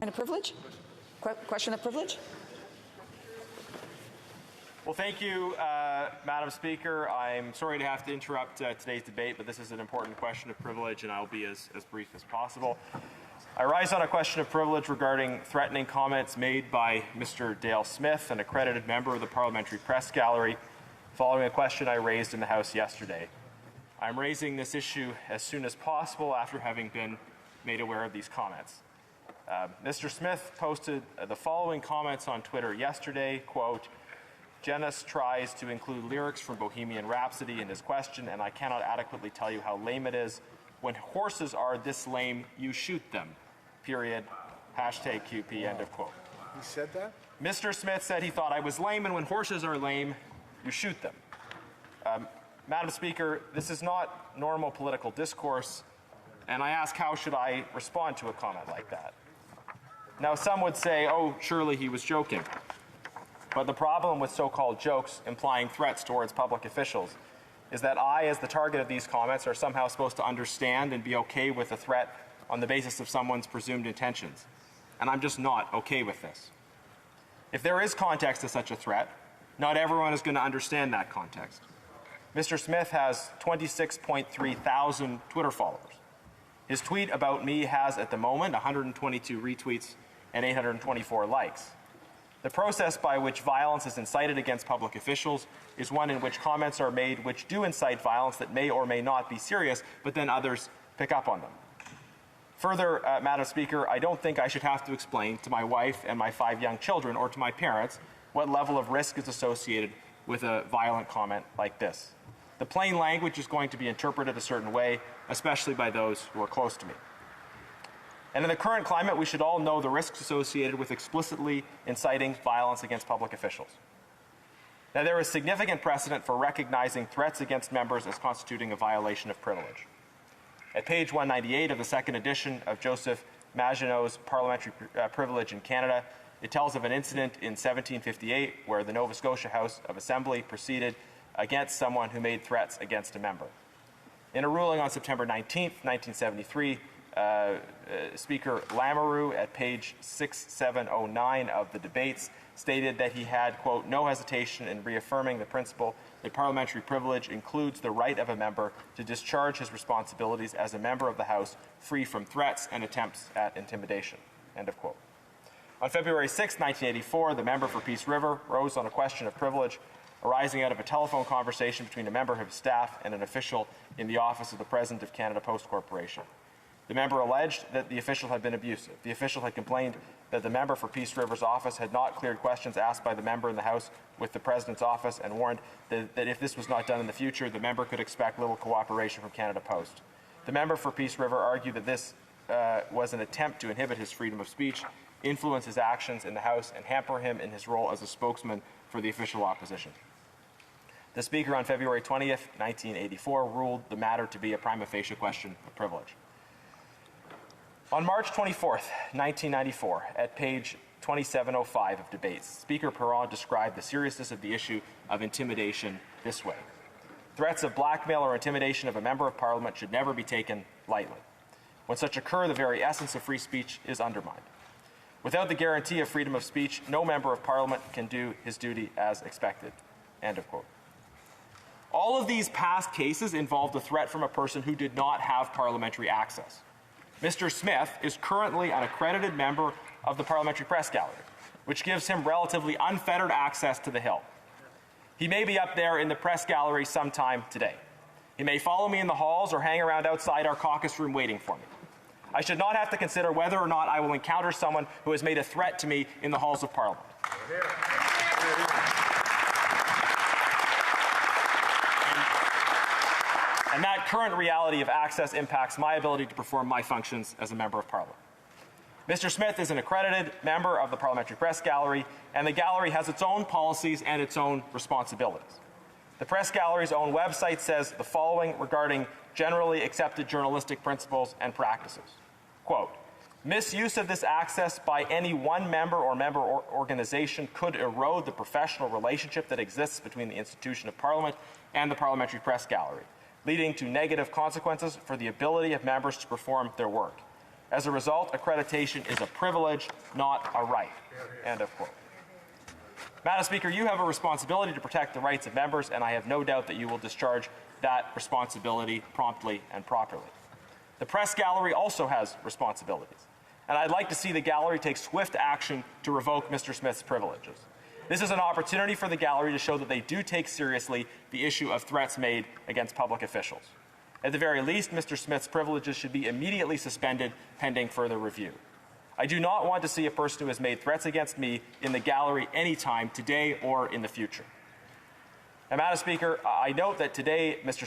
And a privilege? Question of privilege? Well, thank you, Madam Speaker. I'm sorry to have to interrupt today's debate, but this is an important question of privilege, and I'll be as brief as possible. I rise on a question of privilege regarding threatening comments made by Mr. Dale Smith, an accredited member of the Parliamentary Press Gallery, following a question I raised in the House yesterday. I'm raising this issue as soon as possible after having been made aware of these comments. Mr. Smith posted the following comments on Twitter yesterday, quote, "Genuis tries to include lyrics from Bohemian Rhapsody in his question, and I cannot adequately tell you how lame it is. When horses are this lame, you shoot them. Period. Hashtag QP," end of quote. He said that? Mr. Smith said he thought I was lame, and when horses are lame, you shoot them. Madam Speaker, this is not normal political discourse, and I ask, how should I respond to a comment like that? Now, some would say, oh, surely he was joking. But the problem with so-called jokes implying threats towards public officials is that I, as the target of these comments, are somehow supposed to understand and be okay with a threat on the basis of someone's presumed intentions. And I'm just not okay with this. If there is context to such a threat, not everyone is going to understand that context. Mr. Smith has 26.3 thousand Twitter followers. His tweet about me has, at the moment, 122 retweets and 824 likes. The process by which violence is incited against public officials is one in which comments are made which do incite violence that may or may not be serious, but then others pick up on them. Further, Madam Speaker, I don't think I should have to explain to my wife and my 5 young children or to my parents what level of risk is associated with a violent comment like this. The plain language is going to be interpreted a certain way, especially by those who are close to me. And in the current climate, we should all know the risks associated with explicitly inciting violence against public officials. Now, there is significant precedent for recognizing threats against members as constituting a violation of privilege. At page 198 of the second edition of Joseph Maginot's Parliamentary Privilege in Canada, it tells of an incident in 1758 where the Nova Scotia House of Assembly proceeded against someone who made threats against a member. In a ruling on September 19, 1973, Speaker Lamoureux at page 6709 of the debates stated that he had, quote, "no hesitation in reaffirming the principle that parliamentary privilege includes the right of a member to discharge his responsibilities as a member of the House free from threats and attempts at intimidation," end of quote. On February 6, 1984, the member for Peace River rose on a question of privilege arising out of a telephone conversation between a member of his staff and an official in the office of the President of Canada Post Corporation. The member alleged that the official had been abusive. The official had complained that the member for Peace River's office had not cleared questions asked by the member in the House with the President's office and warned that if this was not done in the future, the member could expect little cooperation from Canada Post. The member for Peace River argued that this was an attempt to inhibit his freedom of speech, influence his actions in the House, and hamper him in his role as a spokesman for the official opposition. The Speaker on February 20th, 1984 ruled the matter to be a prima facie question of privilege. On March 24th, 1994, at page 2705 of debates, Speaker Perron described the seriousness of the issue of intimidation this way: "Threats of blackmail or intimidation of a member of Parliament should never be taken lightly. When such occur, the very essence of free speech is undermined. Without the guarantee of freedom of speech, no member of Parliament can do his duty as expected," end of quote. All of these past cases involved a threat from a person who did not have parliamentary access. Mr. Smith is currently an accredited member of the Parliamentary Press Gallery, which gives him relatively unfettered access to the Hill. He may be up there in the press gallery sometime today. He may follow me in the halls or hang around outside our caucus room waiting for me. I should not have to consider whether or not I will encounter someone who has made a threat to me in the halls of Parliament. And that current reality of access impacts my ability to perform my functions as a member of Parliament. Mr. Smith is an accredited member of the Parliamentary Press Gallery, and the gallery has its own policies and its own responsibilities. The Press Gallery's own website says the following regarding generally accepted journalistic principles and practices. Quote, "Misuse of this access by any one member or member organization could erode the professional relationship that exists between the institution of Parliament and the Parliamentary Press Gallery, leading to negative consequences for the ability of members to perform their work. As a result, accreditation is a privilege, not a right." End of quote. Madam Speaker, you have a responsibility to protect the rights of members, and I have no doubt that you will discharge that responsibility promptly and properly. The press gallery also has responsibilities, and I'd like to see the gallery take swift action to revoke Mr. Smith's privileges. This is an opportunity for the gallery to show that they do take seriously the issue of threats made against public officials. At the very least, Mr. Smith's privileges should be immediately suspended pending further review. I do not want to see a person who has made threats against me in the gallery anytime, today or in the future. Now, Madam Speaker, I note that today Mr. Smith